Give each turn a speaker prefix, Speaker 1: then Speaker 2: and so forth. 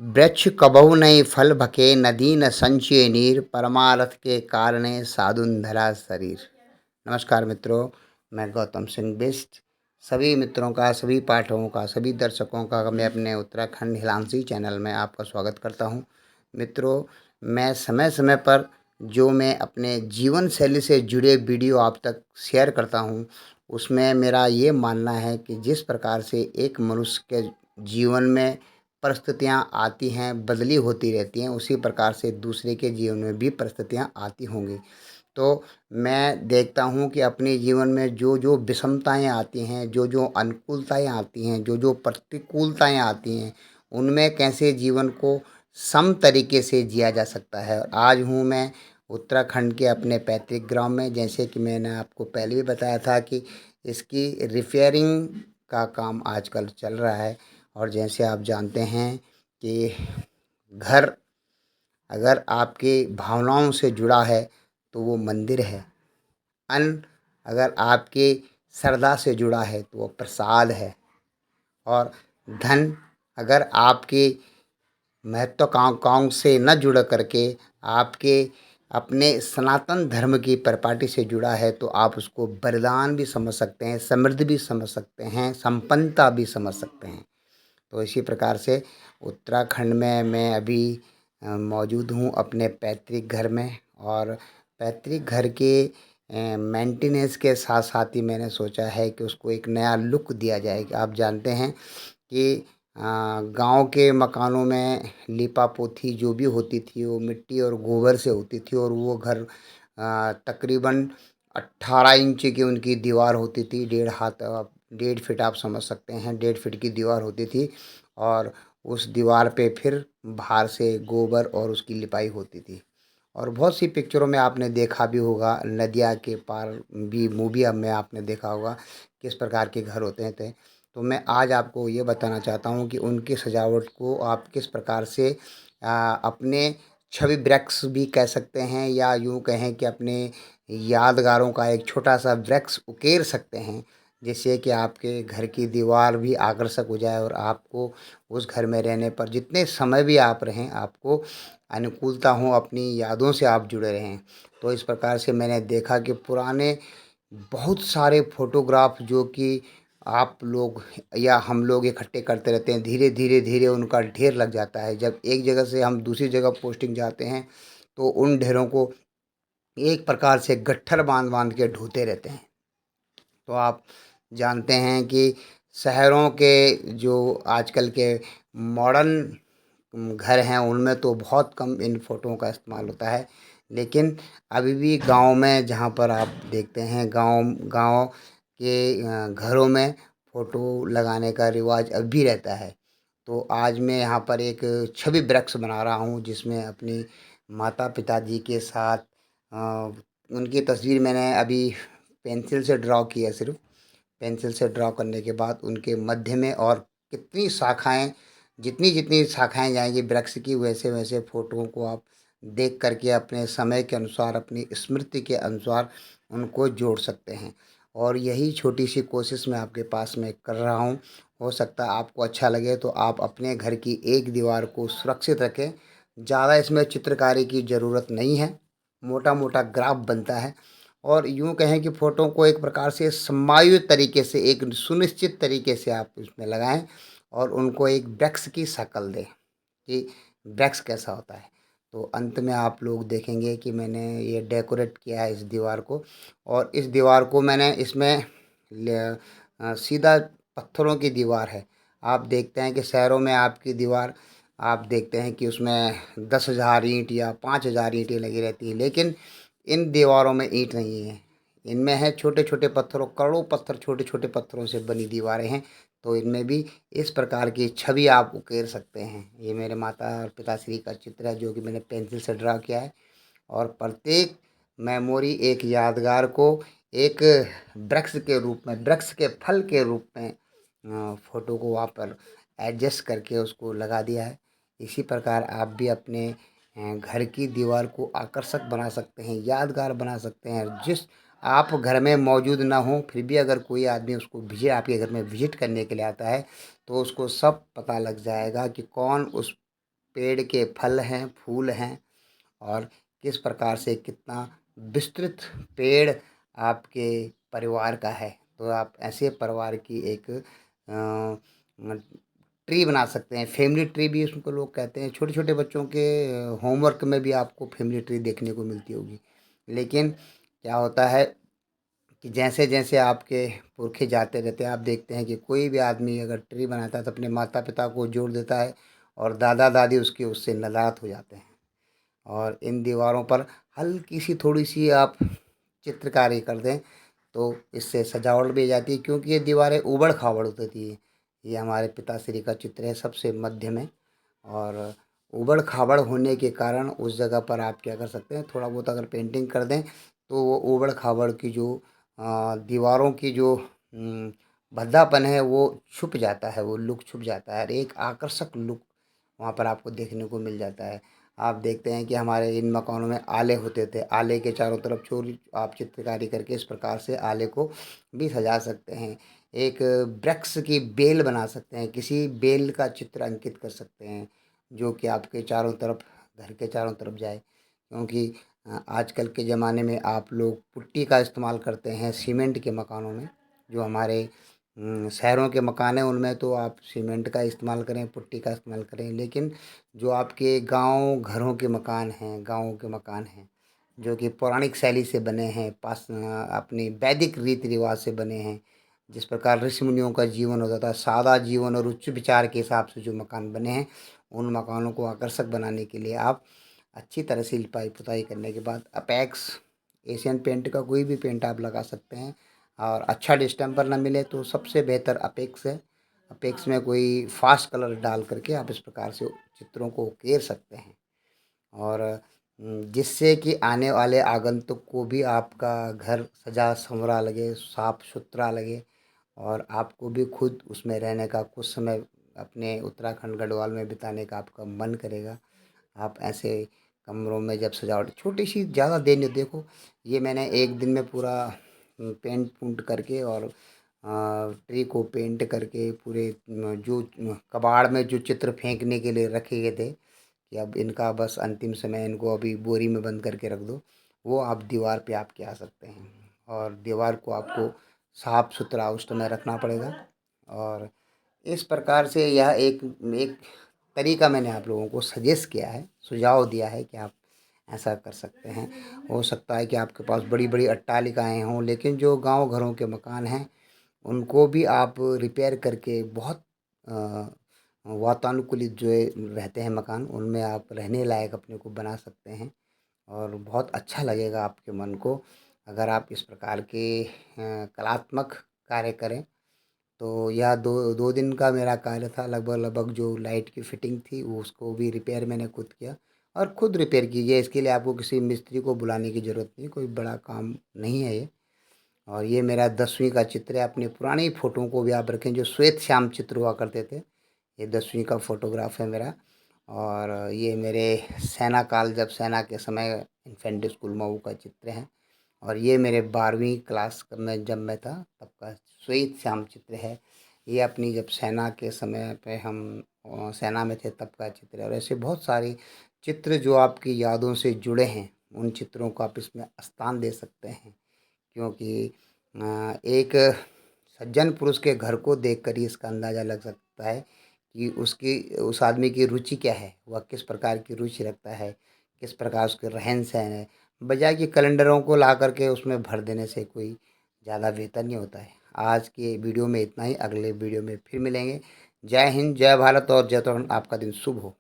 Speaker 1: वृक्ष कबहु नहीं फल भके नदी न संचय नीर परमारथ के कारणे साधुन धरा शरीर। नमस्कार मित्रों, मैं गौतम सिंह बिष्ट सभी मित्रों का, सभी पाठकों का, सभी दर्शकों का मैं अपने उत्तराखंड हिलांसी चैनल में आपका स्वागत करता हूं। मित्रों, मैं समय समय पर जो मैं अपने जीवन शैली से जुड़े वीडियो आप तक शेयर करता हूं, उसमें मेरा ये मानना है कि जिस प्रकार से एक मनुष्य के जीवन में परिस्थितियाँ आती हैं, बदली होती रहती हैं, उसी प्रकार से दूसरे के जीवन में भी परिस्थितियाँ आती होंगी। तो मैं देखता हूँ कि अपने जीवन में जो विषमताएँ आती हैं, जो अनुकूलताएँ आती हैं, जो प्रतिकूलताएँ आती हैं, उनमें कैसे जीवन को सम तरीके से जिया जा सकता है। और आज हूँ मैं उत्तराखंड के अपने पैतृक ग्राम में, जैसे कि मैंने आपको पहले भी बताया था कि इसकी रिपेयरिंग का काम आजकल चल रहा है। और जैसे आप जानते हैं कि घर अगर आपकी भावनाओं से जुड़ा है तो वो मंदिर है। अन्न अगर आपकी श्रद्धा से जुड़ा है तो वो प्रसाद है। और धन अगर आपकी महत्वाकांक्षाओं से न जुड़ करके आपके अपने सनातन धर्म की परिपाटी से जुड़ा है तो आप उसको वरदान भी समझ सकते हैं, समृद्धि भी समझ सकते हैं, संपन्नता भी समझ सकते हैं। तो इसी प्रकार से उत्तराखंड में मैं अभी मौजूद हूँ अपने पैतृक घर में। और पैतृक घर के मेंटेनेंस के साथ साथ ही मैंने सोचा है कि उसको एक नया लुक दिया जाए। कि आप जानते हैं कि गांव के मकानों में लिपा पोती जो भी होती थी वो मिट्टी और गोबर से होती थी, और वो घर तकरीबन 18 इंच की उनकी दीवार होती थी। 1.5 फीट आप समझ सकते हैं, 1.5 फीट की दीवार होती थी। और उस दीवार पे फिर बाहर से गोबर और उसकी लिपाई होती थी। और बहुत सी पिक्चरों में आपने देखा भी होगा, नदिया के पार भी मूवी में आपने देखा होगा किस प्रकार के घर होते थे। तो मैं आज आपको ये बताना चाहता हूँ कि उनकी सजावट को आप किस प्रकार से अपने छवि वृक्ष भी कह सकते हैं, या यूँ कहें कि अपने यादगारों का एक छोटा सा वृक्ष उकेर सकते हैं, जिससे कि आपके घर की दीवार भी आकर्षक हो जाए और आपको उस घर में रहने पर जितने समय भी आप रहें आपको अनुकूलता हो, अपनी यादों से आप जुड़े रहें। तो इस प्रकार से मैंने देखा कि पुराने बहुत सारे फ़ोटोग्राफ जो कि आप लोग या हम लोग इकट्ठे करते रहते हैं, धीरे धीरे धीरे उनका ढेर लग जाता है। जब एक जगह से हम दूसरी जगह पोस्टिंग जाते हैं तो उन ढेरों को एक प्रकार से गट्ठर बांध बांध के ढोते रहते हैं। तो आप जानते हैं कि शहरों के जो आजकल के मॉडर्न घर हैं उनमें तो बहुत कम इन फ़ोटोओं का इस्तेमाल होता है। लेकिन अभी भी गांव में जहां पर आप देखते हैं, गांव गांव के घरों में फ़ोटो लगाने का रिवाज अब भी रहता है। तो आज मैं यहाँ पर एक छवि वृक्ष बना रहा हूँ, जिसमें अपनी माता पिताजी के साथ उनकी तस्वीर मैंने अभी पेंसिल से ड्रॉ की है। सिर्फ पेंसिल से ड्रॉ करने के बाद उनके मध्य में और कितनी शाखाएं, जितनी जितनी शाखाएं जाएंगी वृक्ष की, वैसे वैसे फोटोओं को आप देख करके अपने समय के अनुसार, अपनी स्मृति के अनुसार उनको जोड़ सकते हैं। और यही छोटी सी कोशिश मैं आपके पास में कर रहा हूँ। हो सकता है आपको अच्छा लगे तो आप अपने घर की एक दीवार को सुरक्षित रखें। ज़्यादा इसमें चित्रकारी की ज़रूरत नहीं है, मोटा मोटा ग्राफ बनता है। और यूँ कहें कि फ़ोटो को एक प्रकार से समायोजित तरीके से, एक सुनिश्चित तरीके से आप उसमें लगाएं और उनको एक वृक्ष की शक्ल दें कि वृक्ष कैसा होता है। तो अंत में आप लोग देखेंगे कि मैंने ये डेकोरेट किया है इस दीवार को। और इस दीवार को मैंने इसमें सीधा पत्थरों की दीवार है। आप देखते हैं कि शहरों में आपकी दीवार आप देखते हैं कि उसमें 10,000 ईंट या 5,000 ईंटें लगी रहती हैं, लेकिन इन दीवारों में ईंट नहीं है। इनमें है छोटे छोटे पत्थरों, करोड़ों पत्थर छोटे छोटे पत्थरों से बनी दीवारें हैं। तो इनमें भी इस प्रकार की छवि आप उकेर सकते हैं। ये मेरे माता और पिताश्री का चित्र है जो कि मैंने पेंसिल से ड्रा किया है। और प्रत्येक मेमोरी, एक यादगार को एक वृक्ष के रूप में, वृक्ष के फल के रूप में फ़ोटो को वहाँ पर एडजस्ट करके उसको लगा दिया है। इसी प्रकार आप भी अपने घर की दीवार को आकर्षक बना सकते हैं, यादगार बना सकते हैं। जिस आप घर में मौजूद ना हो फिर भी अगर कोई आदमी उसको विजिट, आपके घर में विजिट करने के लिए आता है, तो उसको सब पता लग जाएगा कि कौन उस पेड़ के फल हैं, फूल हैं और किस प्रकार से कितना विस्तृत पेड़ आपके परिवार का है। तो आप ऐसे परिवार की एक ट्री बना सकते हैं। फैमिली ट्री भी उसको लोग कहते हैं। छोटे-छोटे बच्चों के होमवर्क में भी आपको फैमिली ट्री देखने को मिलती होगी। लेकिन क्या होता है कि जैसे-जैसे आपके पुरखे जाते रहते हैं, आप देखते हैं कि कोई भी आदमी अगर ट्री बनाता है तो अपने माता-पिता को जोड़ देता है और दादा-दादी उसके उससे नाराज़ हो जाते हैं। और इन दीवारों पर हल्की सी थोड़ी सी आप चित्रकारी कर दें तो इससे सजावट भी हो जाती है, क्योंकि ये दीवारें ऊबड़-खाबड़ होती है। ये हमारे पिताश्री का चित्र है सबसे मध्य में। और ऊबड़-खाबड़ होने के कारण उस जगह पर आप क्या कर सकते हैं, थोड़ा बहुत अगर पेंटिंग कर दें तो वो ऊबड़-खाबड़ की जो दीवारों की जो भद्दापन है वो छुप जाता है, वो लुक छुप जाता है और एक आकर्षक लुक वहाँ पर आपको देखने को मिल जाता है। आप देखते हैं कि हमारे इन मकानों में आले होते थे। आले के चारों तरफ चोरी आप चित्रकारी करके इस प्रकार से आले को भी सजा सकते हैं। एक वृक्ष की बेल बना सकते हैं, किसी बेल का चित्र अंकित कर सकते हैं जो कि आपके चारों तरफ, घर के चारों तरफ जाए। क्योंकि आजकल के ज़माने में आप लोग पुट्टी का इस्तेमाल करते हैं सीमेंट के मकानों में। जो हमारे शहरों के मकान हैं उनमें तो आप सीमेंट का इस्तेमाल करें, पुट्टी का इस्तेमाल करें। लेकिन जो आपके गाँव घरों के मकान हैं, गाँवों के मकान हैं जो कि पौराणिक शैली से बने हैं, अपनी वैदिक रीति रिवाज से बने हैं, जिस प्रकार ऋषि मुनियों का जीवन होता था, सादा जीवन और उच्च विचार के हिसाब से जो मकान बने हैं, उन मकानों को आकर्षक बनाने के लिए आप अच्छी तरह से लिपाई पुताई करने के बाद अपेक्स एशियन पेंट का कोई भी पेंट आप लगा सकते हैं। और अच्छा डिस्टेम्पर ना मिले तो सबसे बेहतर अपेक्स है। अपेक्स में कोई फास्ट कलर डाल करके आप इस प्रकार से चित्रों को उकेर सकते हैं। और जिससे कि आने वाले आगंतुक को भी आपका घर सजा संवरा लगे, साफ सुथरा लगे और आपको भी खुद उसमें रहने का, कुछ समय अपने उत्तराखंड गढ़वाल में बिताने का आपका मन करेगा। आप ऐसे कमरों में जब सजावट छोटी सी, ज़्यादा देर नहीं, देखो ये मैंने एक दिन में पूरा पेंट पूंट करके और ट्री को पेंट करके पूरे जो कबाड़ में जो चित्र फेंकने के लिए रखे गए थे कि अब इनका बस अंतिम समय, इनको अभी बोरी में बंद करके रख दो, वो आप दीवार पे आप क्या सकते हैं। और दीवार को आपको साफ सुथरा उस समय रखना पड़ेगा। और इस प्रकार से यह एक एक तरीका मैंने आप लोगों को सजेस्ट किया है, सुझाव दिया है कि आप ऐसा कर सकते हैं। हो सकता है कि आपके पास बड़ी बड़ी अट्टालिकाएँ हों, लेकिन जो गांव घरों के मकान हैं उनको भी आप रिपेयर करके बहुत वातानुकूलित जो रहते हैं मकान, उनमें आप रहने लायक अपने को बना सकते हैं। और बहुत अच्छा लगेगा आपके मन को अगर आप इस प्रकार के कलात्मक कार्य करें। तो यह दो दो दिन का मेरा कार्य था। लगभग लगभग जो लाइट की फिटिंग थी वो उसको भी रिपेयर मैंने खुद किया। और खुद रिपेयर कीजिए, इसके लिए आपको किसी मिस्त्री को बुलाने की ज़रूरत नहीं, कोई बड़ा काम नहीं है ये। और ये मेरा 10वीं का चित्र है। अपनी पुरानी फ़ोटो को भी आप रखें, जो श्वेत श्याम चित्र हुआ करते थे। ये 10वीं का फ़ोटोग्राफ है मेरा। और ये मेरे सेना काल, जब सेना के समय इन्फेंट्री स्कूल मऊ का चित्र है। और ये मेरे 12वीं क्लास में जब मैं था तब का श्वेत श्याम चित्र है। ये अपनी जब सेना के समय पे हम सेना में थे तब का चित्र है। और ऐसे बहुत सारे चित्र जो आपकी यादों से जुड़े हैं, उन चित्रों को आप इसमें स्थान दे सकते हैं। क्योंकि एक सज्जन पुरुष के घर को देखकर ही इसका अंदाज़ा लग सकता है कि उसकी, उस आदमी की रुचि क्या है, वह किस प्रकार की रुचि रखता है, किस प्रकार उसके रहन-सहन है। बजाय कि कैलेंडरों को ला करके उसमें भर देने से कोई ज़्यादा बेहतर नहीं होता है। आज के वीडियो में इतना ही, अगले वीडियो में फिर मिलेंगे। जय हिंद, जय भारत और जय, तो आपका दिन शुभ हो।